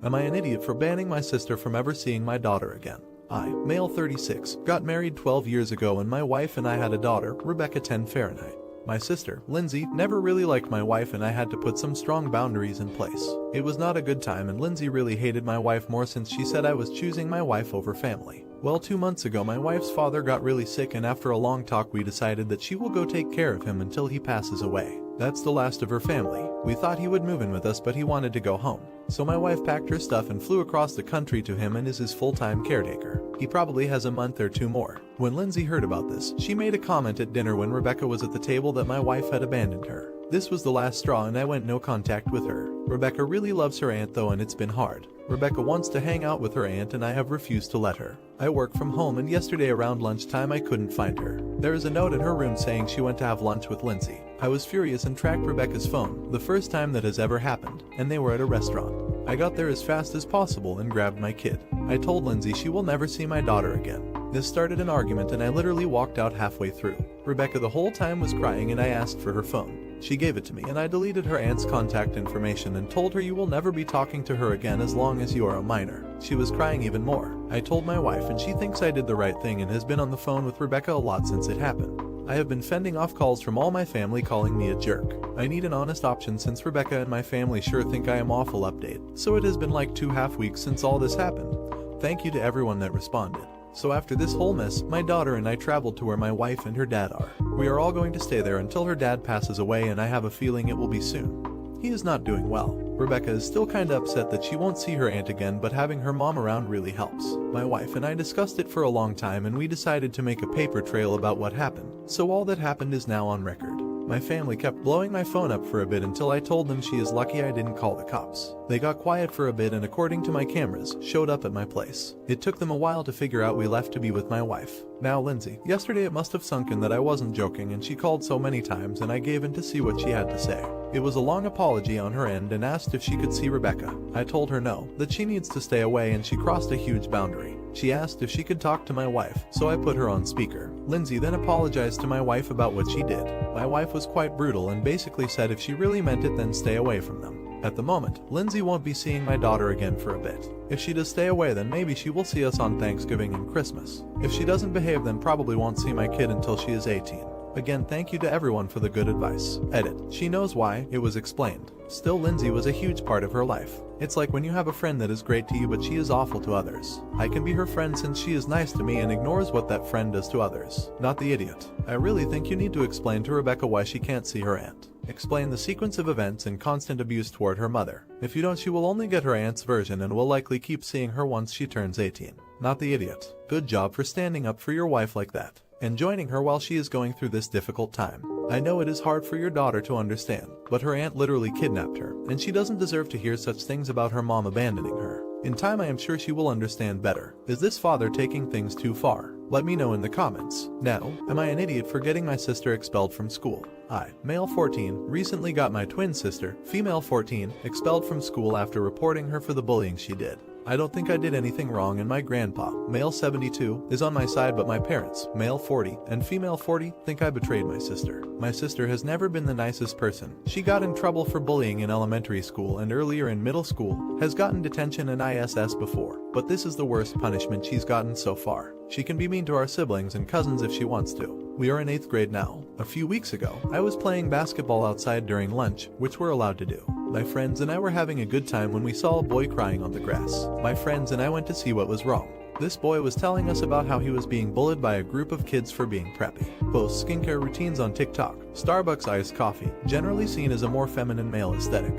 Am I an idiot for banning my sister from ever seeing my daughter again? I, male 36, got married 12 years ago and my wife and I had a daughter, Rebecca 10 Fahrenheit. My sister, Lindsay, never really liked my wife and I had to put some strong boundaries in place. It was not a good time and Lindsay really hated my wife more since she said I was choosing my wife over family. Well, 2 months ago my wife's father got really sick and after a long talk we decided that she will go take care of him until he passes away. That's the last of her family. We thought he would move in with us but he wanted to go home. So my wife packed her stuff and flew across the country to him and is his full-time caretaker. He probably has a month or two more. When Lindsay heard about this, she made a comment at dinner when Rebecca was at the table that my wife had abandoned her. This was the last straw and I went no contact with her. Rebecca really loves her aunt though and it's been hard. Rebecca wants to hang out with her aunt and I have refused to let her. I work from home and yesterday around lunchtime I couldn't find her. There is a note in her room saying she went to have lunch with Lindsay. I was furious and tracked Rebecca's phone, the first time that has ever happened, and they were at a restaurant. I got there as fast as possible and grabbed my kid. I told Lindsay she will never see my daughter again. This started an argument and I literally walked out halfway through. Rebecca the whole time was crying and I asked for her phone. She gave it to me and I deleted her aunt's contact information and told her you will never be talking to her again as long as you are a minor. She was crying even more. I told my wife and she thinks I did the right thing and has been on the phone with Rebecca a lot since it happened. I have been fending off calls from all my family calling me a jerk. I need an honest option since Rebecca and my family sure think I am awful update. So it has been like 2.5 weeks since all this happened. Thank you to everyone that responded. So after this whole mess, my daughter and I traveled to where my wife and her dad are. We are all going to stay there until her dad passes away and I have a feeling it will be soon. He is not doing well. Rebecca is still kinda upset that she won't see her aunt again but having her mom around really helps. My wife and I discussed it for a long time and we decided to make a paper trail about what happened. So all that happened is now on record. My family kept blowing my phone up for a bit until I told them she is lucky I didn't call the cops. They got quiet for a bit and according to my cameras, showed up at my place. It took them a while to figure out we left to be with my wife. Now Lindsay, yesterday it must have sunk in that I wasn't joking and she called so many times and I gave in to see what she had to say. It was a long apology on her end and asked if she could see Rebecca. I told her no, that she needs to stay away and she crossed a huge boundary. She asked if she could talk to my wife, so I put her on speaker. Lindsay then apologized to my wife about what she did. My wife was quite brutal and basically said if she really meant it then stay away from them. At the moment, Lindsay won't be seeing my daughter again for a bit. If she does stay away then maybe she will see us on Thanksgiving and Christmas. If she doesn't behave then probably won't see my kid until she is 18. Again, thank you to everyone for the good advice. Edit. She knows why, it was explained. Still, Lindsay was a huge part of her life. It's like when you have a friend that is great to you but she is awful to others. I can be her friend since she is nice to me and ignores what that friend does to others. Not the idiot. I really think you need to explain to Rebecca why she can't see her aunt. Explain the sequence of events and constant abuse toward her mother. If you don't she will only get her aunt's version and will likely keep seeing her once she turns 18. Not the idiot. Good job for standing up for your wife like that and joining her while she is going through this difficult time. I know it is hard for your daughter to understand, but her aunt literally kidnapped her, and she doesn't deserve to hear such things about her mom abandoning her. In time I am sure she will understand better. Is this father taking things too far? Let me know in the comments. Now, am I an idiot for getting my sister expelled from school? I, male 14, recently got my twin sister, female 14, expelled from school after reporting her for the bullying she did. I don't think I did anything wrong and my grandpa, male 72, is on my side but my parents, male 40, and female 40, think I betrayed my sister. My sister has never been the nicest person. She got in trouble for bullying in elementary school and earlier in middle school, has gotten detention and ISS before, but this is the worst punishment she's gotten so far. She can be mean to our siblings and cousins if she wants to. We are in 8th grade now. A few weeks ago, I was playing basketball outside during lunch, which we're allowed to do. My friends and I were having a good time when we saw a boy crying on the grass. My friends and I went to see what was wrong. This boy was telling us about how he was being bullied by a group of kids for being preppy. Posts skincare routines on TikTok, Starbucks iced coffee, generally seen as a more feminine male aesthetic.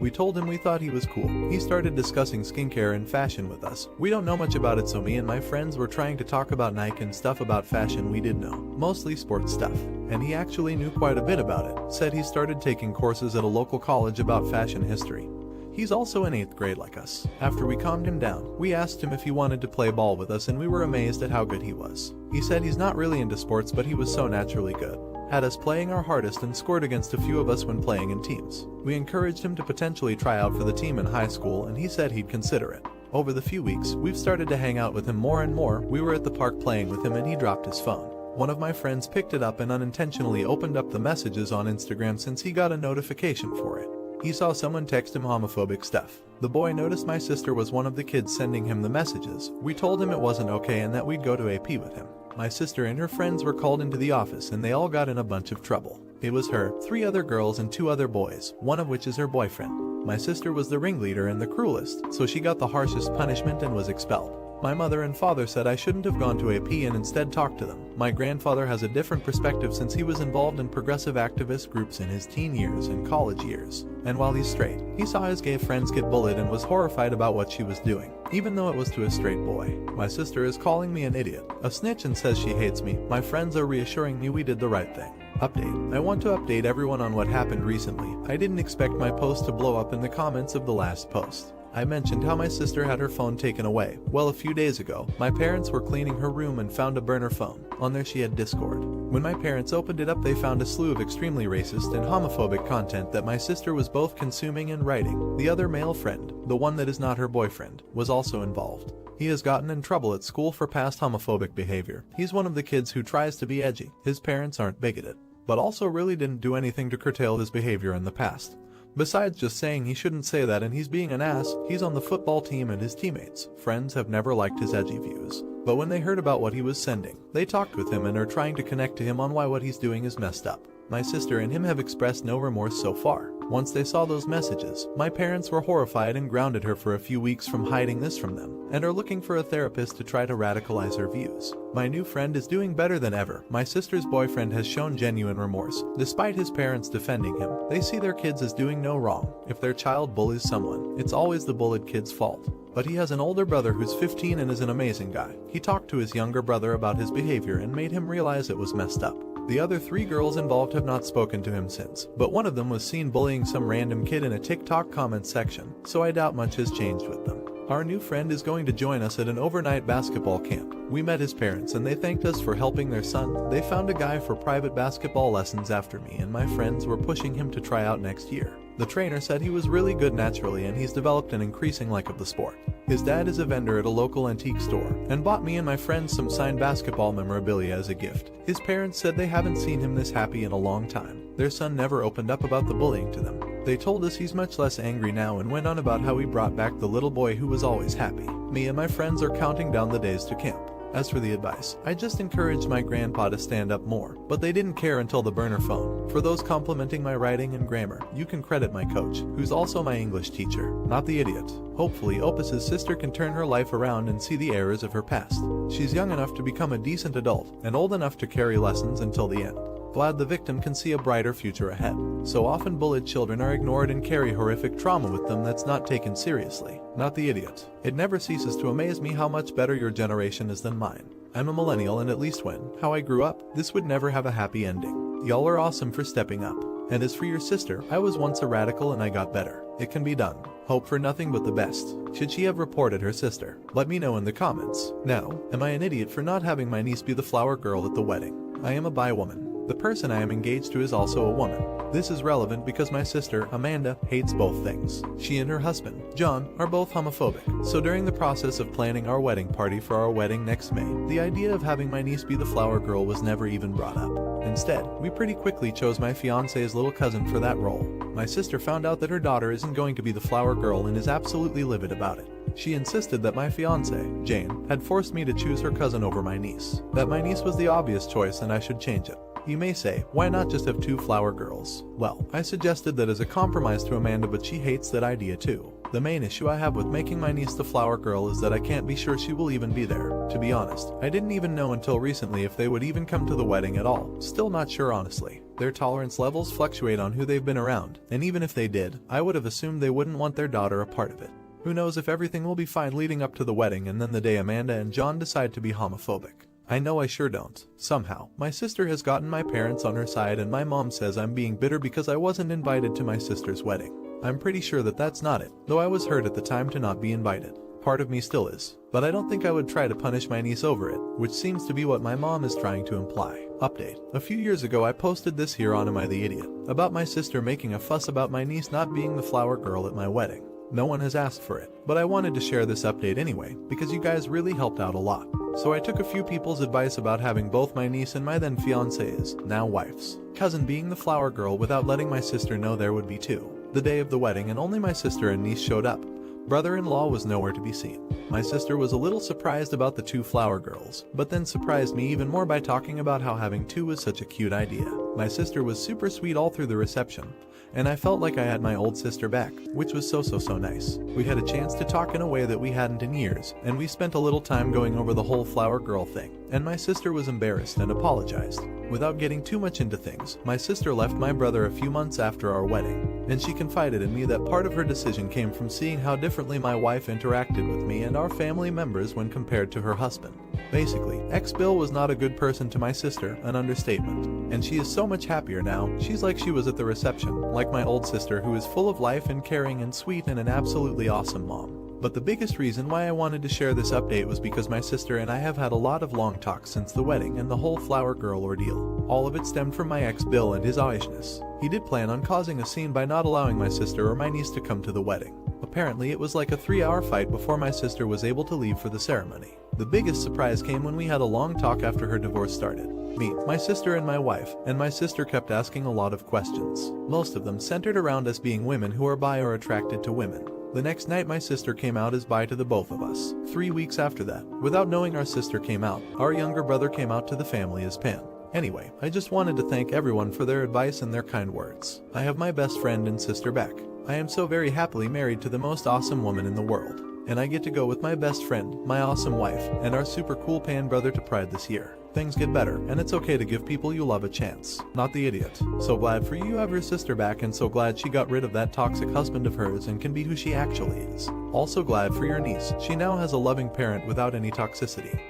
We told him we thought he was cool. He started discussing skincare and fashion with us. We don't know much about it so me and my friends were trying to talk about Nike and stuff about fashion we did know. Mostly sports stuff. And he actually knew quite a bit about it. Said he started taking courses at a local college about fashion history. He's also in 8th grade like us. After we calmed him down, we asked him if he wanted to play ball with us and we were amazed at how good he was. He said he's not really into sports but he was so naturally good. Had us playing our hardest and scored against a few of us when playing in teams. We encouraged him to potentially try out for the team in high school and he said he'd consider it. Over the few weeks, we've started to hang out with him more and more. We were at the park playing with him and he dropped his phone. One of my friends picked it up and unintentionally opened up the messages on Instagram since he got a notification for it. He saw someone text him homophobic stuff. The boy noticed my sister was one of the kids sending him the messages. We told him it wasn't okay and that we'd go to AP with him. My sister and her friends were called into the office and they all got in a bunch of trouble. It was her, 3 other girls and 2 other boys, one of which is her boyfriend. My sister was the ringleader and the cruelest, so she got the harshest punishment and was expelled. My mother and father said I shouldn't have gone to AP and instead talked to them. My grandfather has a different perspective since he was involved in progressive activist groups in his teen years and college years. And while he's straight, he saw his gay friends get bullied and was horrified about what she was doing, even though it was to a straight boy. My sister is calling me an idiot, a snitch, and says she hates me. My friends are reassuring me we did the right thing. Update. I want to update everyone on what happened recently. I didn't expect my post to blow up in the comments of the last post. I mentioned how my sister had her phone taken away. Well, a few days ago, my parents were cleaning her room and found a burner phone. On there she had Discord. When my parents opened it up, they found a slew of extremely racist and homophobic content that my sister was both consuming and writing. The other male friend, the one that is not her boyfriend, was also involved. He has gotten in trouble at school for past homophobic behavior. He's one of the kids who tries to be edgy. His parents aren't bigoted, but also really didn't do anything to curtail his behavior in the past. Besides just saying he shouldn't say that and he's being an ass, he's on the football team and his teammates, friends, have never liked his edgy views. But when they heard about what he was sending, they talked with him and are trying to connect to him on why what he's doing is messed up. My sister and him have expressed no remorse so far. Once they saw those messages, my parents were horrified and grounded her for a few weeks from hiding this from them, and are looking for a therapist to try to radicalize her views. My new friend is doing better than ever. My sister's boyfriend has shown genuine remorse. Despite his parents defending him, they see their kids as doing no wrong. If their child bullies someone, it's always the bullied kid's fault. But he has an older brother who's 15 and is an amazing guy. He talked to his younger brother about his behavior and made him realize it was messed up. The other 3 girls involved have not spoken to him since, but one of them was seen bullying some random kid in a TikTok comment section, so I doubt much has changed with them. Our new friend is going to join us at an overnight basketball camp. We met his parents and they thanked us for helping their son. They found a guy for private basketball lessons after me, and my friends were pushing him to try out next year. The trainer said he was really good naturally and he's developed an increasing like of the sport. His dad is a vendor at a local antique store and bought me and my friends some signed basketball memorabilia as a gift. His parents said they haven't seen him this happy in a long time. Their son never opened up about the bullying to them. They told us he's much less angry now and went on about how we brought back the little boy who was always happy. Me and my friends are counting down the days to camp. As for the advice, I just encouraged my grandpa to stand up more, but they didn't care until the burner phone. For those complimenting my writing and grammar, you can credit my coach, who's also my English teacher, not the idiot. Hopefully Opus's sister can turn her life around and see the errors of her past. She's young enough to become a decent adult, and old enough to carry lessons until the end. Glad the victim can see a brighter future ahead. So often bullied children are ignored and carry horrific trauma with them that's not taken seriously, not the idiot. It never ceases to amaze me how much better your generation is than mine. I'm a millennial, and at least how I grew up, this would never have a happy ending. Y'all are awesome for stepping up. And as for your sister, I was once a radical and I got better. It can be done. Hope for nothing but the best. Should she have reported her sister? Let me know in the comments. Now, am I an idiot for not having my niece be the flower girl at the wedding? I am a bi woman. The person I am engaged to is also a woman. This is relevant because my sister, Amanda, hates both things. She and her husband, John, are both homophobic. So during the process of planning our wedding party for our wedding next May, the idea of having my niece be the flower girl was never even brought up. Instead, we pretty quickly chose my fiance's little cousin for that role. My sister found out that her daughter isn't going to be the flower girl and is absolutely livid about it. She insisted that my fiancé, Jane, had forced me to choose her cousin over my niece. That my niece was the obvious choice and I should change it. You may say, why not just have 2 flower girls? Well, I suggested that as a compromise to Amanda, but she hates that idea too. The main issue I have with making my niece the flower girl is that I can't be sure she will even be there. To be honest, I didn't even know until recently if they would even come to the wedding at all. Still not sure honestly. Their tolerance levels fluctuate on who they've been around, and even if they did, I would have assumed they wouldn't want their daughter a part of it. Who knows if everything will be fine leading up to the wedding and then the day Amanda and John decide to be homophobic. I know I sure don't. Somehow, my sister has gotten my parents on her side and my mom says I'm being bitter because I wasn't invited to my sister's wedding. I'm pretty sure that that's not it, though I was hurt at the time to not be invited. Part of me still is. But I don't think I would try to punish my niece over it, which seems to be what my mom is trying to imply. Update. A few years ago I posted this here on Am I the Idiot? About my sister making a fuss about my niece not being the flower girl at my wedding. No one has asked for it, but I wanted to share this update anyway, because you guys really helped out a lot. So I took a few people's advice about having both my niece and my then fiancé's, now wife's, cousin being the flower girl without letting my sister know there would be 2. the day of the wedding, and only my sister and niece showed up. Brother-in-law was nowhere to be seen. My sister was a little surprised about the two flower girls, but then surprised me even more by talking about how having two was such a cute idea. My sister was super sweet all through the reception, and I felt like I had my old sister back, which was so nice. We had a chance to talk in a way that we hadn't in years, and we spent a little time going over the whole flower girl thing, and my sister was embarrassed and apologized. Without getting too much into things, my sister left my brother a few months after our wedding, and she confided in me that part of her decision came from seeing how differently my wife interacted with me and our family members when compared to her husband. Basically, ex-Bill was not a good person to my sister, an understatement, and she is so much happier now. She's like she was at the reception, like my old sister, who is full of life and caring and sweet and an absolutely awesome mom. But the biggest reason why I wanted to share this update was because my sister and I have had a lot of long talks since the wedding and the whole flower girl ordeal. All of it stemmed from my ex Bill and his awishness. He did plan on causing a scene by not allowing my sister or my niece to come to the wedding. Apparently it was like a 3-hour fight before my sister was able to leave for the ceremony. The biggest surprise came when we had a long talk after her divorce started. Me, my sister and my wife, and my sister kept asking a lot of questions. Most of them centered around us being women who are bi or attracted to women. The next night my sister came out as bi to the both of us. 3 weeks after that, without knowing our sister came out, our younger brother came out to the family as pan. Anyway, I just wanted to thank everyone for their advice and their kind words. I have my best friend and sister back. I am so very happily married to the most awesome woman in the world. And I get to go with my best friend, my awesome wife, and our super cool pan brother to Pride this year. Things get better, and it's okay to give people you love a chance. Not the idiot. So glad for you have your sister back, and so glad she got rid of that toxic husband of hers and can be who she actually is. Also glad for your niece. She now has a loving parent without any toxicity.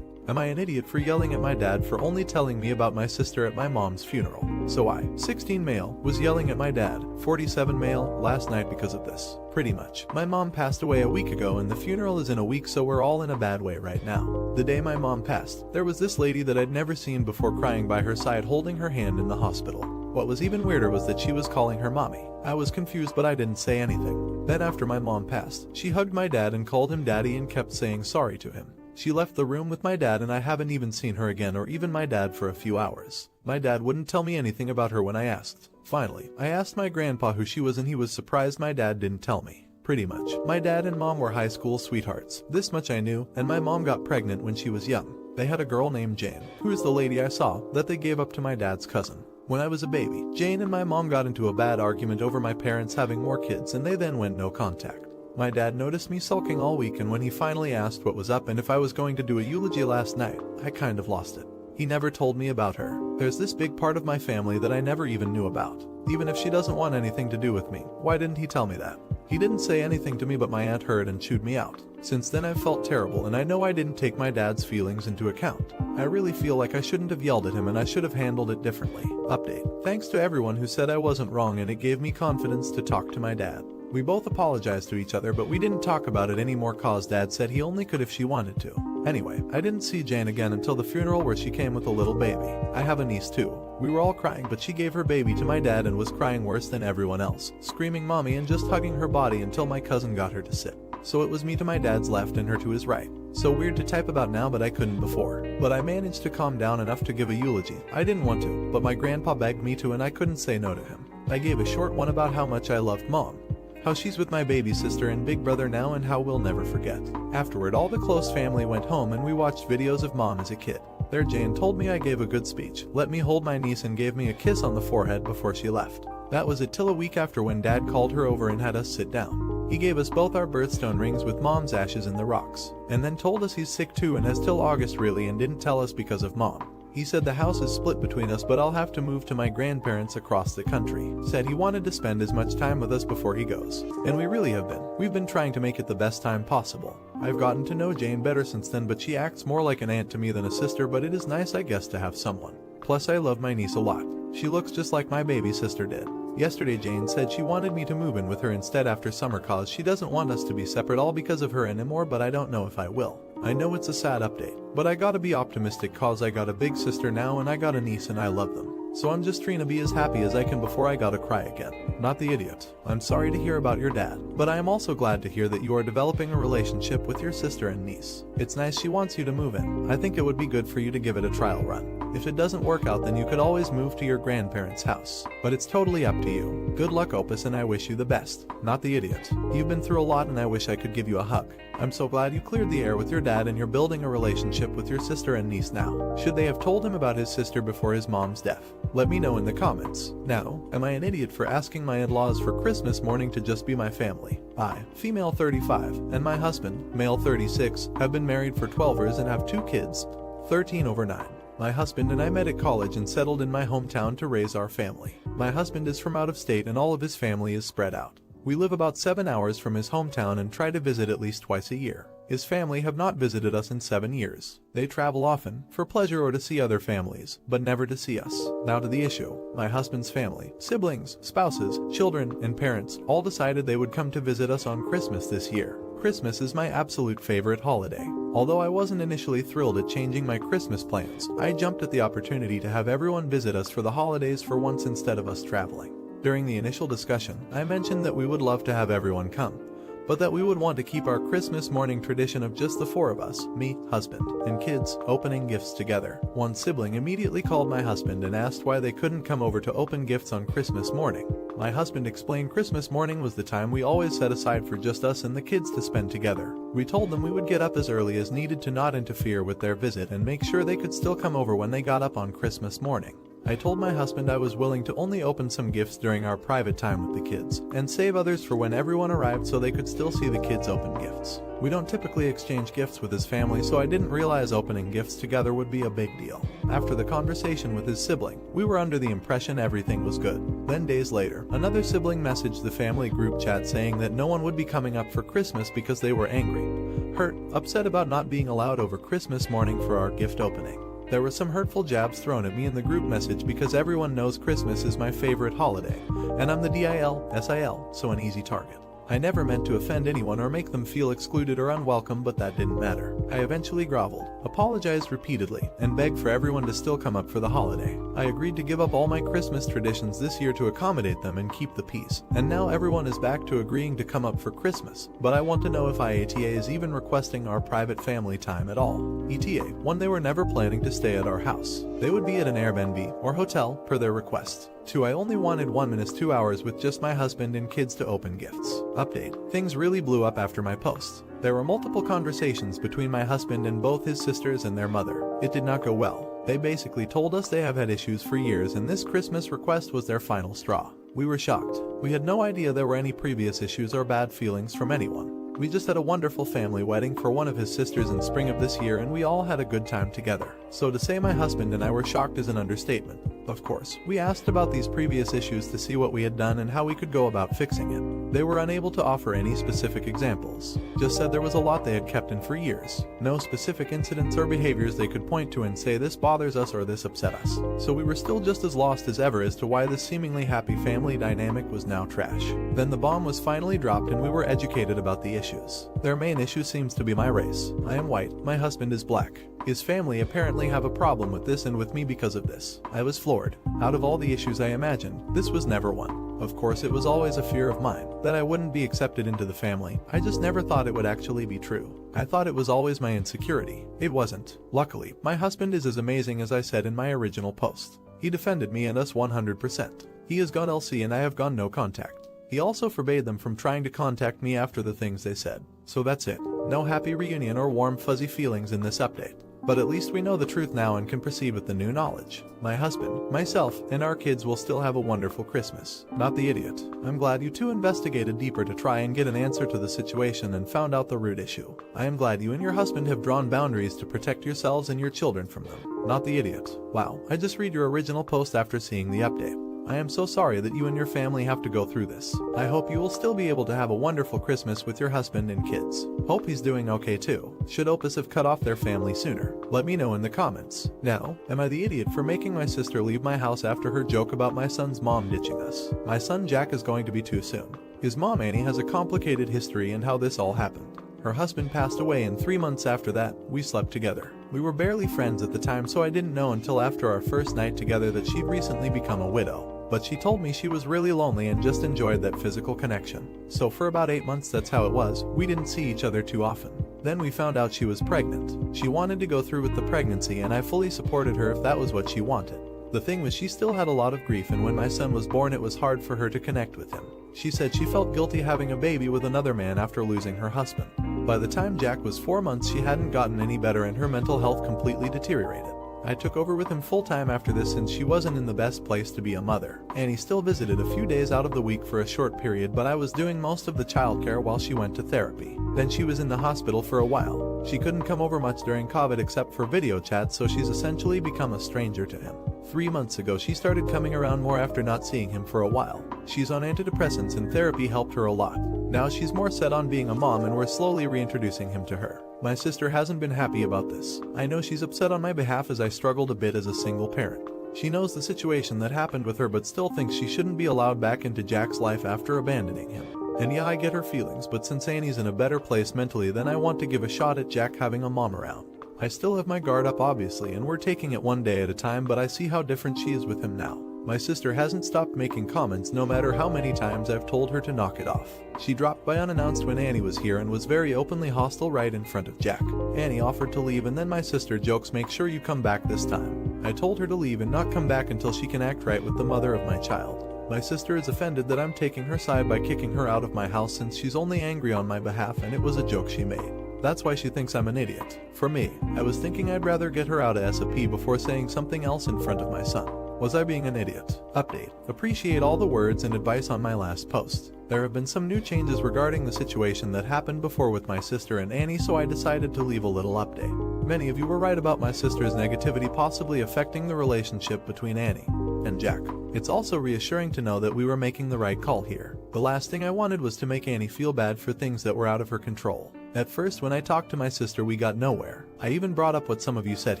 Am I an idiot for yelling at my dad for only telling me about my sister at my mom's funeral? So I, 16 male, was yelling at my dad, 47 male, last night because of this. Pretty much. My mom passed away a week ago and the funeral is in a week, so we're all in a bad way right now. The day my mom passed, there was this lady that I'd never seen before crying by her side holding her hand in the hospital. What was even weirder was that she was calling her mommy. I was confused but I didn't say anything. Then after my mom passed, she hugged my dad and called him daddy and kept saying sorry to him. She left the room with my dad and I haven't even seen her again or even my dad for a few hours. My dad wouldn't tell me anything about her when I asked. Finally, I asked my grandpa who she was and he was surprised my dad didn't tell me. Pretty much. My dad and mom were high school sweethearts. This much I knew, and my mom got pregnant when she was young. They had a girl named Jane, who is the lady I saw, that they gave up to my dad's cousin. When I was a baby, Jane and my mom got into a bad argument over my parents having more kids and they then went no contact. My dad noticed me sulking all week, and when he finally asked what was up and if I was going to do a eulogy last night, I kind of lost it. He never told me about her. There's this big part of my family that I never even knew about. Even if she doesn't want anything to do with me, why didn't he tell me that? He didn't say anything to me, but my aunt heard and chewed me out. Since then I've felt terrible, and I know I didn't take my dad's feelings into account. I really feel like I shouldn't have yelled at him and I should have handled it differently. Update. Thanks to everyone who said I wasn't wrong, and it gave me confidence to talk to my dad. We both apologized to each other, but we didn't talk about it anymore cause Dad said he only could if she wanted to. Anyway, I didn't see Jane again until the funeral where she came with a little baby. I have a niece too. We were all crying, but she gave her baby to my dad and was crying worse than everyone else, screaming mommy and just hugging her body until my cousin got her to sit. So it was me to my dad's left and her to his right. So weird to type about now, but I couldn't before. But I managed to calm down enough to give a eulogy. I didn't want to, but my grandpa begged me to and I couldn't say no to him. I gave a short one about how much I loved mom, how she's with my baby sister and big brother now, and how we'll never forget. Afterward, all the close family went home and we watched videos of mom as a kid. There Jane told me I gave a good speech, let me hold my niece and gave me a kiss on the forehead before she left. That was it till a week after when Dad called her over and had us sit down. He gave us both our birthstone rings with mom's ashes in the rocks, and then told us he's sick too and has till August really, and didn't tell us because of mom. He said the house is split between us, but I'll have to move to my grandparents across the country. Said he wanted to spend as much time with us before he goes. And we really have been. We've been trying to make it the best time possible. I've gotten to know Jane better since then, but she acts more like an aunt to me than a sister, but it is nice I guess to have someone. Plus I love my niece a lot. She looks just like my baby sister did. Yesterday Jane said she wanted me to move in with her instead after summer cause she doesn't want us to be separate all because of her anymore, but I don't know if I will. I know it's a sad update, but I gotta be optimistic cause I got a big sister now and I got a niece and I love them. So I'm just trying to be as happy as I can before I gotta cry again. Not the idiot. I'm sorry to hear about your dad, but I am also glad to hear that you are developing a relationship with your sister and niece. It's nice she wants you to move in. I think it would be good for you to give it a trial run. If it doesn't work out, then you could always move to your grandparents' house. But it's totally up to you. Good luck, Opus, and I wish you the best. Not the idiot. You've been through a lot and I wish I could give you a hug. I'm so glad you cleared the air with your dad and you're building a relationship with your sister and niece now. Should they have told him about his sister before his mom's death? Let me know in the comments. Now, am I an idiot for asking my in-laws for Christmas morning to just be my family? I, female 35, and my husband, male 36, have been married for 12 years and have 2 kids, 13 over 9. My husband and I met at college and settled in my hometown to raise our family. My husband is from out of state and all of his family is spread out. We live about 7 hours from his hometown and try to visit at least twice a year. His family have not visited us in 7 years. They travel often, for pleasure or to see other families, but never to see us. Now to the issue. My husband's family, siblings, spouses, children, and parents all decided they would come to visit us on Christmas this year. Christmas is my absolute favorite holiday. Although I wasn't initially thrilled at changing my Christmas plans, I jumped at the opportunity to have everyone visit us for the holidays for once instead of us traveling. During the initial discussion, I mentioned that we would love to have everyone come, but that we would want to keep our Christmas morning tradition of just the 4 of us, me, husband, and kids, opening gifts together. One sibling immediately called my husband and asked why they couldn't come over to open gifts on Christmas morning. My husband explained Christmas morning was the time we always set aside for just us and the kids to spend together. We told them we would get up as early as needed to not interfere with their visit and make sure they could still come over when they got up on Christmas morning. I told my husband I was willing to only open some gifts during our private time with the kids, and save others for when everyone arrived so they could still see the kids open gifts. We don't typically exchange gifts with his family, so I didn't realize opening gifts together would be a big deal. After the conversation with his sibling, we were under the impression everything was good. Then days later, another sibling messaged the family group chat saying that no one would be coming up for Christmas because they were angry, hurt, upset about not being allowed over Christmas morning for our gift opening. There were some hurtful jabs thrown at me in the group message because everyone knows Christmas is my favorite holiday, and I'm the DIL-SIL, so an easy target. I never meant to offend anyone or make them feel excluded or unwelcome, but that didn't matter. I eventually groveled, apologized repeatedly, and begged for everyone to still come up for the holiday. I agreed to give up all my Christmas traditions this year to accommodate them and keep the peace, and now everyone is back to agreeing to come up for Christmas. But I want to know if AITA is even requesting our private family time at all. ETA, 1, they were never planning to stay at our house. They would be at an Airbnb or hotel per their request. 2, I only wanted 1 minute 2 hours with just my husband and kids to open gifts. Update. Things really blew up after my post. There were multiple conversations between my husband and both his sisters and their mother. It did not go well. They basically told us they have had issues for years and this Christmas request was their final straw. We were shocked. We had no idea there were any previous issues or bad feelings from anyone. We just had a wonderful family wedding for one of his sisters in spring of this year and we all had a good time together. So to say my husband and I were shocked is an understatement. Of course, we asked about these previous issues to see what we had done and how we could go about fixing it. They were unable to offer any specific examples. Just said there was a lot they had kept in for years. No specific incidents or behaviors they could point to and say this bothers us or this upset us. So we were still just as lost as ever as to why this seemingly happy family dynamic was now trash. Then the bomb was finally dropped and we were educated about the issues. Their main issue seems to be my race. I am white, my husband is black. His family apparently have a problem with this and with me because of this. I was floored. Out of all the issues I imagined, this was never one. Of course, it was always a fear of mine, that I wouldn't be accepted into the family. I just never thought it would actually be true. I thought it was always my insecurity. It wasn't. Luckily, my husband is as amazing as I said in my original post. He defended me and us 100%. He has gone LC and I have gone no contact. He also forbade them from trying to contact me after the things they said. So that's it. No happy reunion or warm fuzzy feelings in this update. But at least we know the truth now and can proceed with the new knowledge. My husband, myself, and our kids will still have a wonderful Christmas. Not the idiot. I'm glad you two investigated deeper to try and get an answer to the situation and found out the root issue. I am glad you and your husband have drawn boundaries to protect yourselves and your children from them. Not the idiot. Wow, I just read your original post after seeing the update. I am so sorry that you and your family have to go through this. I hope you will still be able to have a wonderful Christmas with your husband and kids. Hope he's doing okay too. Should Opus have cut off their family sooner? Let me know in the comments. Now, am I the idiot for making my sister leave my house after her joke about my son's mom ditching us? My son Jack is going to be too soon. His mom Annie has a complicated history and how this all happened. Her husband passed away and 3 months after that, we slept together. We were barely friends at the time, so I didn't know until after our first night together that she'd recently become a widow. But she told me she was really lonely and just enjoyed that physical connection. So for about 8 months that's how it was. We didn't see each other too often. Then we found out she was pregnant. She wanted to go through with the pregnancy and I fully supported her if that was what she wanted. The thing was she still had a lot of grief, and when my son was born it was hard for her to connect with him. She said she felt guilty having a baby with another man after losing her husband. By the time Jack was 4 months she hadn't gotten any better and her mental health completely deteriorated. I took over with him full time after this since she wasn't in the best place to be a mother. Annie still visited a few days out of the week for a short period, but I was doing most of the childcare while she went to therapy. Then she was in the hospital for a while. She couldn't come over much during COVID except for video chats, so she's essentially become a stranger to him. 3 months ago she started coming around more after not seeing him for a while. She's on antidepressants and therapy helped her a lot. Now she's more set on being a mom and we're slowly reintroducing him to her. My sister hasn't been happy about this. I know she's upset on my behalf as I struggled a bit as a single parent. She knows the situation that happened with her but still thinks she shouldn't be allowed back into Jack's life after abandoning him. And yeah, I get her feelings, but since Annie's in a better place mentally, then I want to give a shot at Jack having a mom around. I still have my guard up obviously and we're taking it one day at a time, but I see how different she is with him now. My sister hasn't stopped making comments no matter how many times I've told her to knock it off. She dropped by unannounced when Annie was here and was very openly hostile right in front of Jack. Annie offered to leave and then my sister jokes, "Make sure you come back this time." I told her to leave and not come back until she can act right with the mother of my child. My sister is offended that I'm taking her side by kicking her out of my house since she's only angry on my behalf and it was a joke she made. That's why she thinks I'm an idiot. For me, I was thinking I'd rather get her out of S.A.P. before saying something else in front of my son. Was I being an idiot? Update. Appreciate all the words and advice on my last post. There have been some new changes regarding the situation that happened before with my sister and Annie, so I decided to leave a little update. Many of you were right about my sister's negativity possibly affecting the relationship between Annie and Jack. It's also reassuring to know that we were making the right call here. The last thing I wanted was to make Annie feel bad for things that were out of her control. At first when I talked to my sister we got nowhere. I even brought up what some of you said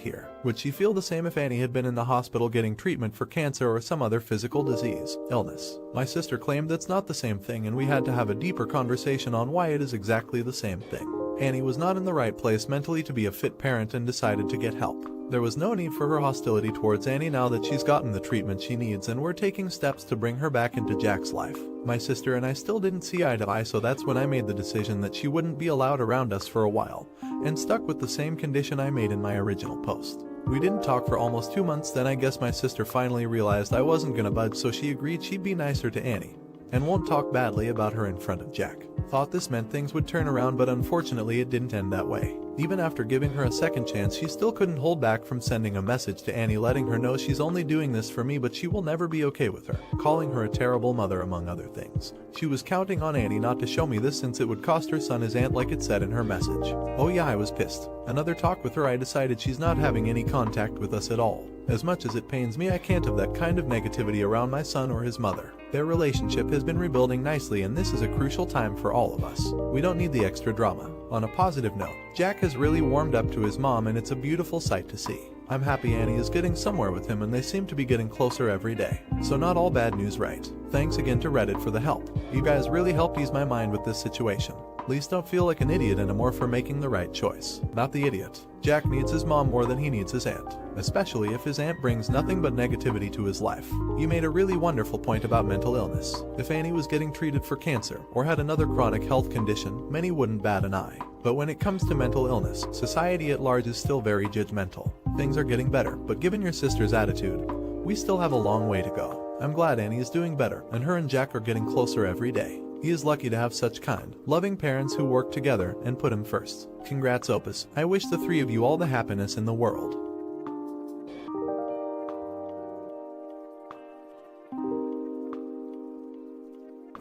here. Would she feel the same if Annie had been in the hospital getting treatment for cancer or some other physical disease, illness? My sister claimed that's not the same thing and we had to have a deeper conversation on why it is exactly the same thing. Annie was not in the right place mentally to be a fit parent and decided to get help. There was no need for her hostility towards Annie now that she's gotten the treatment she needs and we're taking steps to bring her back into Jack's life. My sister and I still didn't see eye to eye, so that's when I made the decision that she wouldn't be allowed around us for a while, and stuck with the same condition I made in my original post. We didn't talk for almost 2 months, then I guess my sister finally realized I wasn't gonna budge, so she agreed she'd be nicer to Annie and won't talk badly about her in front of Jack. Thought this meant things would turn around, but unfortunately it didn't end that way. Even after giving her a second chance, she still couldn't hold back from sending a message to Annie letting her know she's only doing this for me but she will never be okay with her, calling her a terrible mother among other things. She was counting on Annie not to show me this since it would cost her son his aunt like it said in her message. Oh yeah, I was pissed. Another talk with her, I decided she's not having any contact with us at all. As much as it pains me, I can't have that kind of negativity around my son or his mother. Their relationship has been rebuilding nicely and this is a crucial time for all of us. We don't need the extra drama. On a positive note, Jack has really warmed up to his mom and it's a beautiful sight to see. I'm happy Annie is getting somewhere with him and they seem to be getting closer every day. So not all bad news, right? Thanks again to Reddit for the help. You guys really helped ease my mind with this situation. Please don't feel like an idiot anymore for making the right choice. Not the idiot. Jack needs his mom more than he needs his aunt, especially if his aunt brings nothing but negativity to his life. You made a really wonderful point about mental illness. If Annie was getting treated for cancer or had another chronic health condition, many wouldn't bat an eye. But when it comes to mental illness, society at large is still very judgmental. Things are getting better, but given your sister's attitude, we still have a long way to go. I'm glad Annie is doing better and her and Jack are getting closer every day. He is lucky to have such kind, loving parents who work together and put him first. Congrats Opus. I wish the three of you all the happiness in the world.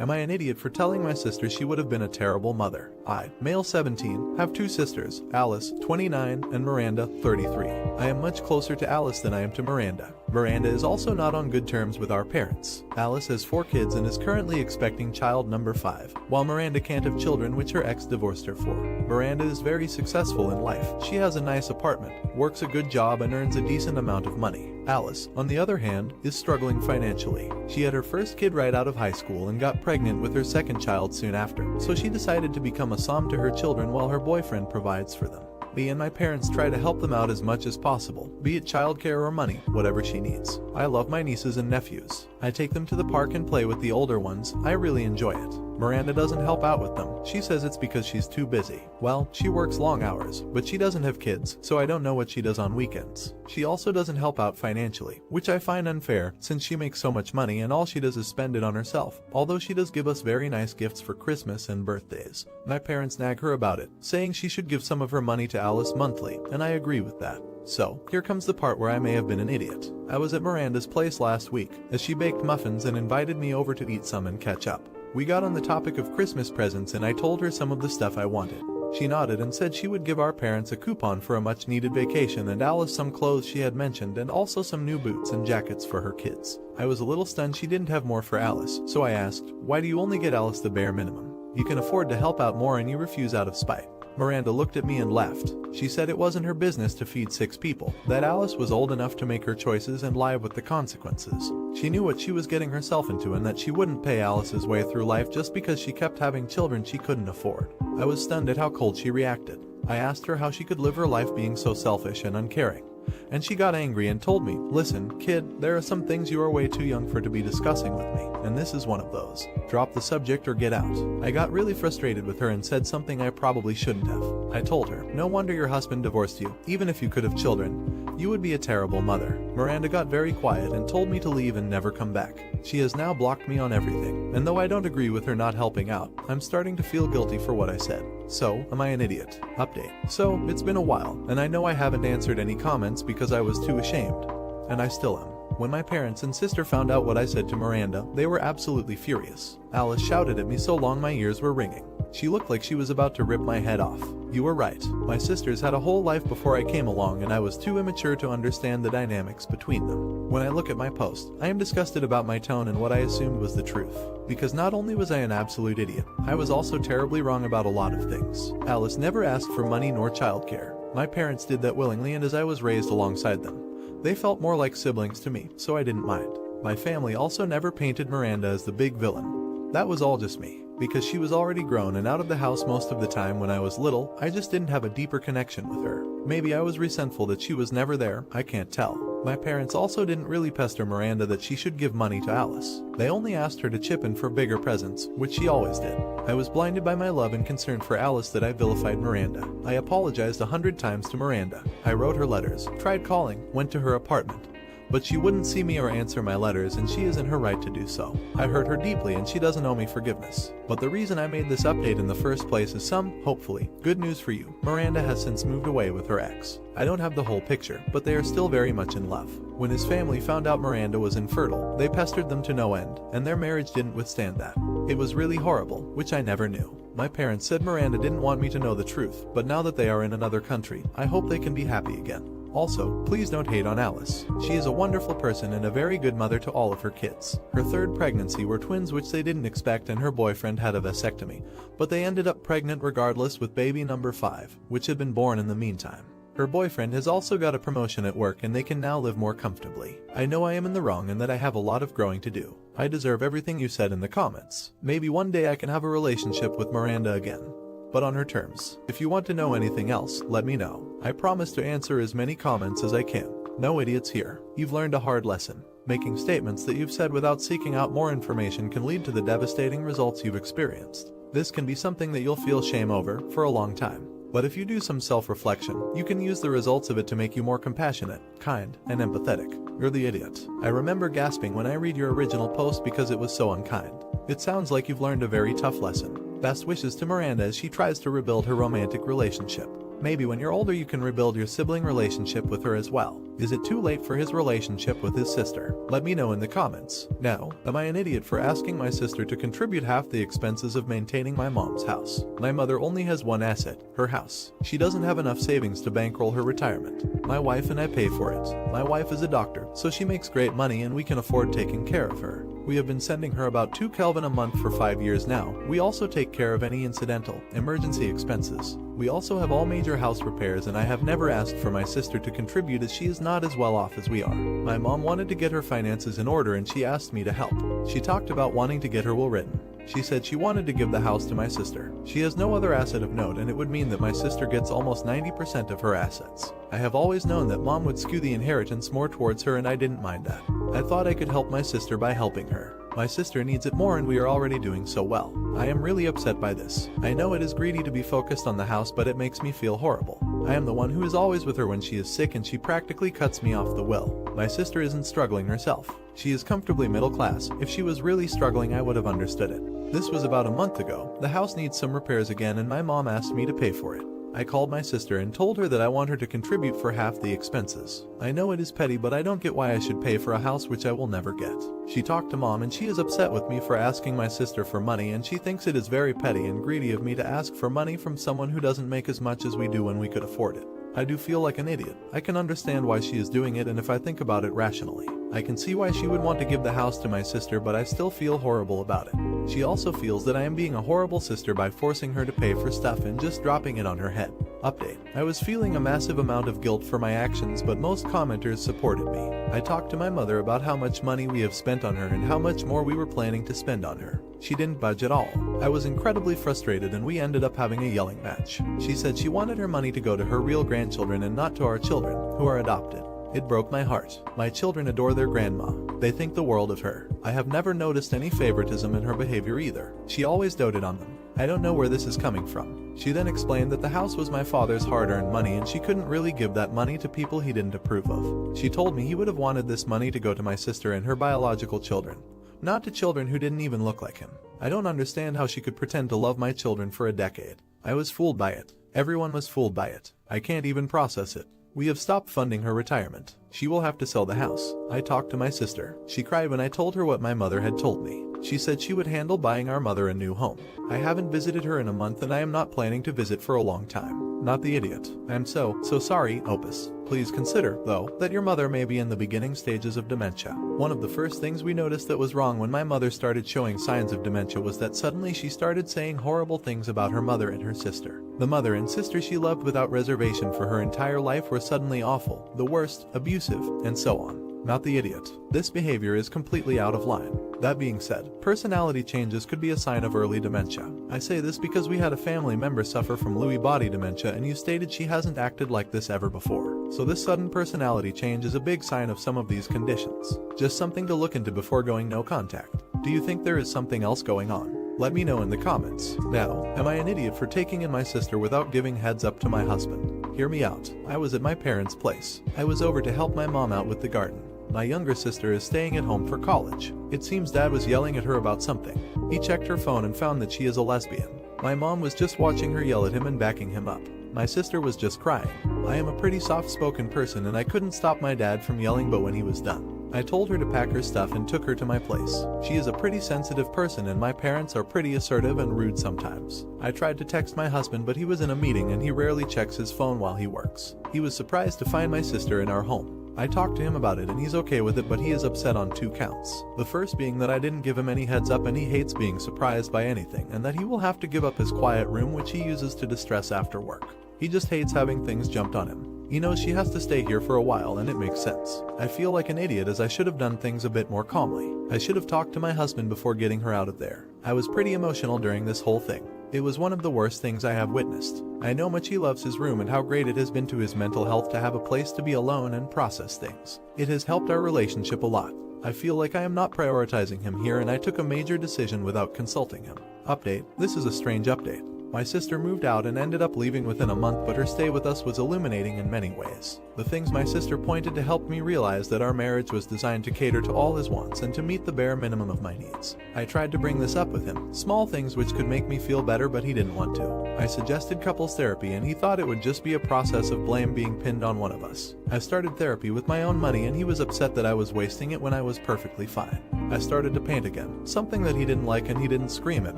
Am I an idiot for telling my sister she would have been a terrible mother? I, male 17, have 2 sisters, Alice, 29, and Miranda, 33. I am much closer to Alice than I am to Miranda. Miranda is also not on good terms with our parents. Alice has 4 kids and is currently expecting child number 5, while Miranda can't have children, which her ex divorced her for. Miranda is very successful in life. She has a nice apartment, works a good job, and earns a decent amount of money. Alice, on the other hand, is struggling financially. She had her first kid right out of high school and got pregnant with her second child soon after, so she decided to become a som to her children while her boyfriend provides for them. Me and my parents try to help them out as much as possible, be it childcare or money, whatever she needs. I love my nieces and nephews. I take them to the park and play with the older ones. I really enjoy it. Miranda doesn't help out with them. She says it's because she's too busy. Well, she works long hours, but she doesn't have kids, so I don't know what she does on weekends. She also doesn't help out financially, which I find unfair since she makes so much money and all she does is spend it on herself, although she does give us very nice gifts for Christmas and birthdays. My parents nag her about it, saying she should give some of her money to Alice monthly, and I agree with that. So, here comes the part where I may have been an idiot. I was at Miranda's place last week, as she baked muffins and invited me over to eat some and catch up. We got on the topic of Christmas presents and I told her some of the stuff I wanted. She nodded and said she would give our parents a coupon for a much-needed vacation and Alice some clothes she had mentioned and also some new boots and jackets for her kids. I was a little stunned she didn't have more for Alice, so I asked, "Why do you only get Alice the bare minimum? You can afford to help out more and you refuse out of spite." Miranda looked at me and laughed. She said it wasn't her business to feed 6 people, that Alice was old enough to make her choices and live with the consequences. She knew what she was getting herself into and that she wouldn't pay Alice's way through life just because she kept having children she couldn't afford. I was stunned at how cold she reacted. I asked her how she could live her life being so selfish and uncaring. And she got angry and told me, "Listen, kid, there are some things you are way too young for to be discussing with me, and this is one of those. Drop the subject or get out." I got really frustrated with her and said something I probably shouldn't have. I told her, "No wonder your husband divorced you. Even if you could have children, you would be a terrible mother." Miranda got very quiet and told me to leave and never come back. She has now blocked me on everything, and though I don't agree with her not helping out, I'm starting to feel guilty for what I said. So, am I an idiot? Update. So, it's been a while, and I know I haven't answered any comments because I was too ashamed. And I still am. When my parents and sister found out what I said to Miranda, they were absolutely furious. Alice shouted at me so long my ears were ringing. She looked like she was about to rip my head off. You were right. My sisters had a whole life before I came along and I was too immature to understand the dynamics between them. When I look at my post, I am disgusted about my tone and what I assumed was the truth. Because not only was I an absolute idiot, I was also terribly wrong about a lot of things. Alice never asked for money nor childcare. My parents did that willingly and as I was raised alongside them. They felt more like siblings to me, so I didn't mind. My family also never painted Miranda as the big villain. That was all just me. Because she was already grown and out of the house most of the time when I was little, I just didn't have a deeper connection with her. Maybe I was resentful that she was never there, I can't tell. My parents also didn't really pester Miranda that she should give money to Alice. They only asked her to chip in for bigger presents, which she always did. I was blinded by my love and concern for Alice that I vilified Miranda. I apologized 100 times to Miranda. I wrote her letters, tried calling, went to her apartment. But she wouldn't see me or answer my letters and she is in her right to do so. I hurt her deeply and she doesn't owe me forgiveness. But the reason I made this update in the first place is some, hopefully, good news for you. Miranda has since moved away with her ex. I don't have the whole picture, but they are still very much in love. When his family found out Miranda was infertile, they pestered them to no end, and their marriage didn't withstand that. It was really horrible, which I never knew. My parents said Miranda didn't want me to know the truth, but now that they are in another country, I hope they can be happy again. Also, please don't hate on Alice. She is a wonderful person and a very good mother to all of her kids. Her third pregnancy were twins which they didn't expect and her boyfriend had a vasectomy, but they ended up pregnant regardless with baby number 5, which had been born in the meantime. Her boyfriend has also got a promotion at work and they can now live more comfortably. I know I am in the wrong and that I have a lot of growing to do. I deserve everything you said in the comments. Maybe one day I can have a relationship with Miranda again. But on her terms. If you want to know anything else, let me know. I promise to answer as many comments as I can. No idiots here. You've learned a hard lesson. Making statements that you've said without seeking out more information can lead to the devastating results you've experienced. This can be something that you'll feel shame over for a long time. But if you do some self-reflection, you can use the results of it to make you more compassionate, kind, and empathetic. You're the idiot. I remember gasping when I read your original post because it was so unkind. It sounds like you've learned a very tough lesson. Best wishes to Miranda as she tries to rebuild her romantic relationship. Maybe when you're older you can rebuild your sibling relationship with her as well. Is it too late for his relationship with his sister? Let me know in the comments. Now, am I an idiot for asking my sister to contribute half the expenses of maintaining my mom's house? My mother only has one asset, her house. She doesn't have enough savings to bankroll her retirement. My wife and I pay for it. My wife is a doctor, so she makes great money and we can afford taking care of her. We have been sending her about $2 Kelvin a month for 5 years now. We also take care of any incidental, emergency expenses. We also have all major house repairs and I have never asked for my sister to contribute as she is not as well off as we are. My mom wanted to get her finances in order and she asked me to help. She talked about wanting to get her will written. She said she wanted to give the house to my sister. She has no other asset of note, and it would mean that my sister gets almost 90% of her assets. I have always known that mom would skew the inheritance more towards her, and I didn't mind that. I thought I could help my sister by helping her. My sister needs it more, and we are already doing so well. I am really upset by this. I know it is greedy to be focused on the house, but it makes me feel horrible. I am the one who is always with her when she is sick, and she practically cuts me off the will. My sister isn't struggling herself. She is comfortably middle class. If she was really struggling, I would have understood it. This was about a month ago. The house needs some repairs again, and my mom asked me to pay for it. I called my sister and told her that I want her to contribute for half the expenses. I know it is petty, but I don't get why I should pay for a house which I will never get. She talked to mom, and she is upset with me for asking my sister for money, and she thinks it is very petty and greedy of me to ask for money from someone who doesn't make as much as we do when we could afford it. I do feel like an idiot. I can understand why she is doing it, and if I think about it rationally, I can see why she would want to give the house to my sister, but I still feel horrible about it. She also feels that I am being a horrible sister by forcing her to pay for stuff and just dropping it on her head. Update. I was feeling a massive amount of guilt for my actions, but most commenters supported me. I talked to my mother about how much money we have spent on her and how much more we were planning to spend on her. She didn't budge at all. I was incredibly frustrated, and we ended up having a yelling match. She said she wanted her money to go to her real grandchildren and not to our children, who are adopted. It broke my heart. My children adore their grandma. They think the world of her. I have never noticed any favoritism in her behavior either. She always doted on them. I don't know where this is coming from. She then explained that the house was my father's hard-earned money, and she couldn't really give that money to people he didn't approve of. She told me he would have wanted this money to go to my sister and her biological children, not to children who didn't even look like him. I don't understand how she could pretend to love my children for a decade. I was fooled by it. Everyone was fooled by it. I can't even process it. We have stopped funding her retirement. She will have to sell the house. I talked to my sister. She cried when I told her what my mother had told me. She said she would handle buying our mother a new home. I haven't visited her in a month, and I am not planning to visit for a long time. Not the idiot. I am so sorry, Opus. Please consider, though, that your mother may be in the beginning stages of dementia. One of the first things we noticed that was wrong when my mother started showing signs of dementia was that suddenly she started saying horrible things about her mother and her sister. The mother and sister she loved without reservation for her entire life were suddenly awful, the worst, abusive, and so on. Not the idiot. This behavior is completely out of line. That being said, personality changes could be a sign of early dementia. I say this because we had a family member suffer from Lewy body dementia, and you stated she hasn't acted like this ever before. So this sudden personality change is a big sign of some of these conditions. Just something to look into before going no contact. Do you think there is something else going on? Let me know in the comments. Now, am I an idiot for taking in my sister without giving heads up to my husband? Hear me out. I was at my parents' place. I was over to help my mom out with the garden. My younger sister is staying at home for college. It seems dad was yelling at her about something. He checked her phone and found that she is a lesbian. My mom was just watching her yell at him and backing him up. My sister was just crying. I am a pretty soft-spoken person, and I couldn't stop my dad from yelling, but when he was done, I told her to pack her stuff and took her to my place. She is a pretty sensitive person, and my parents are pretty assertive and rude sometimes. I tried to text my husband, but he was in a meeting and he rarely checks his phone while he works. He was surprised to find my sister in our home. I talked to him about it and he's okay with it, but he is upset on 2 counts. The first being that I didn't give him any heads up, and he hates being surprised by anything, and that he will have to give up his quiet room which he uses to distress after work. He just hates having things jumped on him. He knows she has to stay here for a while, and it makes sense. I feel like an idiot, as I should have done things a bit more calmly. I should have talked to my husband before getting her out of there. I was pretty emotional during this whole thing. It was one of the worst things I have witnessed. I know much he loves his room and how great it has been to his mental health to have a place to be alone and process things. It has helped our relationship a lot. I feel like I am not prioritizing him here, and I took a major decision without consulting him. Update. This is a strange update. My sister moved out and ended up leaving within a month, but her stay with us was illuminating in many ways. The things my sister pointed to helped me realize that our marriage was designed to cater to all his wants and to meet the bare minimum of my needs. I tried to bring this up with him, small things which could make me feel better, but he didn't want to. I suggested couples therapy, and he thought it would just be a process of blame being pinned on one of us. I started therapy with my own money, and he was upset that I was wasting it when I was perfectly fine. I started to paint again, something that he didn't like, and he didn't scream at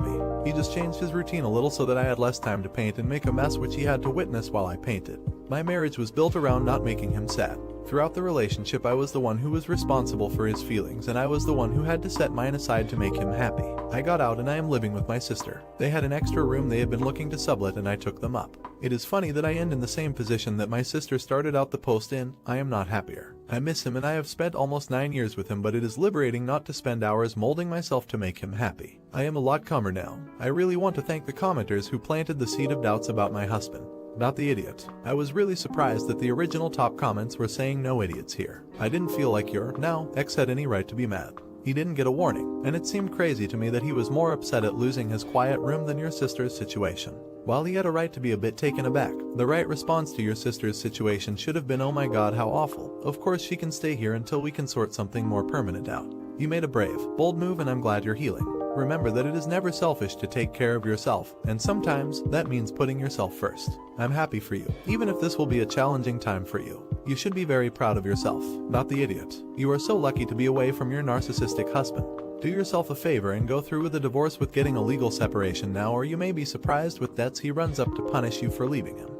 me. He just changed his routine a little so that I had less time to paint and make a mess, which he had to witness while I painted. My marriage was built around not making him sad. Throughout the relationship, I was the one who was responsible for his feelings, and I was the one who had to set mine aside to make him happy. I got out and I am living with my sister. They had an extra room they had been looking to sublet, and I took them up. It is funny that I end in the same position that my sister started out the post in. I am not happier. I miss him and I have spent almost 9 years with him, but it is liberating not to spend hours molding myself to make him happy. I am a lot calmer now. I really want to thank the commenters who planted the seed of doubts about my husband. Not the idiot. I was really surprised that the original top comments were saying no idiots here. I didn't feel like your now ex had any right to be mad. He didn't get a warning, and it seemed crazy to me that he was more upset at losing his quiet room than your sister's situation. While he had a right to be a bit taken aback, the right response to your sister's situation should have been, oh my god, how awful. Of course she can stay here until we can sort something more permanent out. You made a brave, bold move and I'm glad you're healing. Remember that it is never selfish to take care of yourself, and sometimes that means putting yourself first. I'm happy for you, even if this will be a challenging time for you. You should be very proud of yourself, not the idiot. You are so lucky to be away from your narcissistic husband. Do yourself a favor and go through with a divorce with getting a legal separation now, or you may be surprised with debts he runs up to punish you for leaving him.